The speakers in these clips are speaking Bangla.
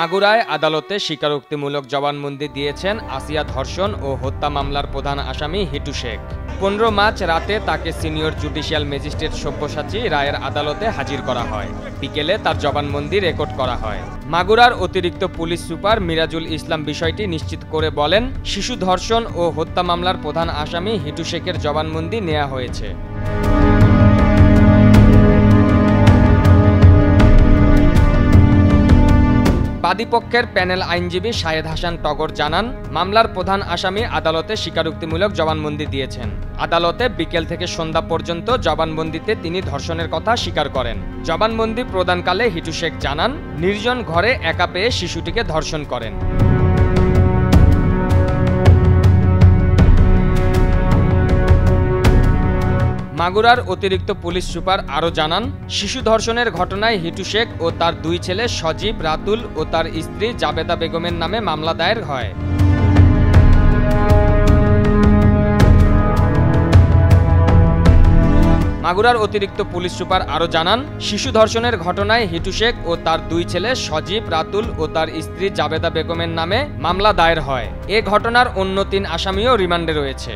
মাগুরায় আদালতে স্বীকারোক্তিমূলক জবানবন্দি দিয়েছেন আসিয়া ধর্ষণ ও হত্যা মামলার প্রধান আসামি হিটু শেখ। 15 মার্চ রাতে তাকে সিনিয়র জুডিশিয়াল ম্যাজিস্ট্রেট সব্যসাচী রায়ের আদালতে হাজির করা হয়। বিকেলে তার জবানবন্দি রেকর্ড করা হয়। মাগুরার অতিরিক্ত পুলিশ সুপার মিরাজুল ইসলাম বিষয়টি নিশ্চিত করে বলেন, শিশু ধর্ষণ ও হত্যা মামলার প্রধান আসামি হিটু শেখের জবানবন্দি নেওয়া হয়েছে। বাদীপক্ষের প্যানেল আইনজীবী শাহেদ হাসান টগর জানান, মামলার প্রধান আসামি আদালতে স্বীকারোক্তিমূলক জবানবন্দি দিয়েছেন। আদালতে বিকেল থেকে সন্ধ্যা পর্যন্ত জবানবন্দিতে তিনি ধর্ষণের কথা স্বীকার করেন। জবানবন্দি প্রদানকালে হিটু শেখ জানান, নির্জন ঘরে একা পেয়ে শিশুটিকে ধর্ষণ করেন। মাগুরার অতিরিক্ত পুলিশ সুপার আরও জানান, শিশু ধর্ষণের ঘটনায় হিটু শেখ ও তার 2 ছেলে সজীব, রাতুল ও তার স্ত্রী জাবেদা বেগমের নামে মামলা দায়ের হয়। মাগুরার অতিরিক্ত পুলিশ সুপার আরও জানান, শিশু ধর্ষণের ঘটনায় হিটু শেখ ও তার 2 ছেলে সজীব, রাতুল ও তার স্ত্রী জাবেদা বেগমের নামে মামলা দায়ের হয়। এ ঘটনার অন্য 3 আসামিও রিমান্ডে রয়েছে।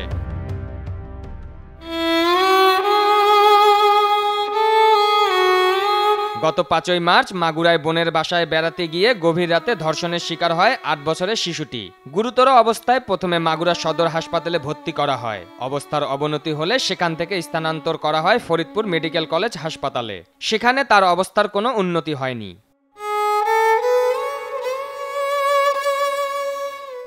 গত 5 মার্চ মাগুরায় বোনের বাসায় বেড়াতে গিয়ে গভীর রাতে ধর্ষণের শিকার হয় 8 বছরের শিশুটি। গুরুতর অবস্থায় প্রথমে মাগুরা সদর হাসপাতালে ভর্তি করা হয়। অবস্থার অবনতি হলে সেখান থেকে স্থানান্তর করা হয় ফরিদপুর মেডিকেল কলেজ হাসপাতালে। সেখানে তার অবস্থার কোনো উন্নতি হয়নি।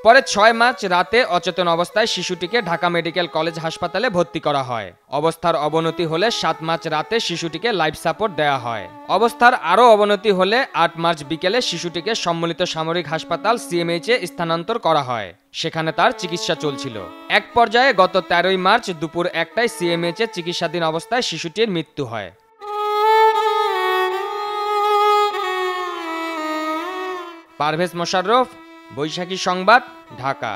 পরে 6 মার্চ রাতে অচেতন অবস্থায় শিশুটিকে ঢাকা মেডিকেল কলেজ হাসপাতালে ভর্তি করা হয়। অবস্থার অবনতি হলে 7 মার্চ রাতে শিশুটিকে লাইফ সাপোর্ট দেওয়া হয়। অবস্থার আরও অবনতি হলে 8 মার্চ বিকেলে শিশুটিকে সম্মিলিত সামরিক হাসপাতাল সিএমএইচে স্থানান্তর করা হয়। সেখানে তার চিকিৎসা চলছিল। এক পর্যায়ে গত 13 মার্চ দুপুর 1টায় সিএমএইচে চিকিৎসাধীন অবস্থায় শিশুটির মৃত্যু হয়। পারভেজ মোশাররফ, বৈশাখী সংবাদ, ঢাকা।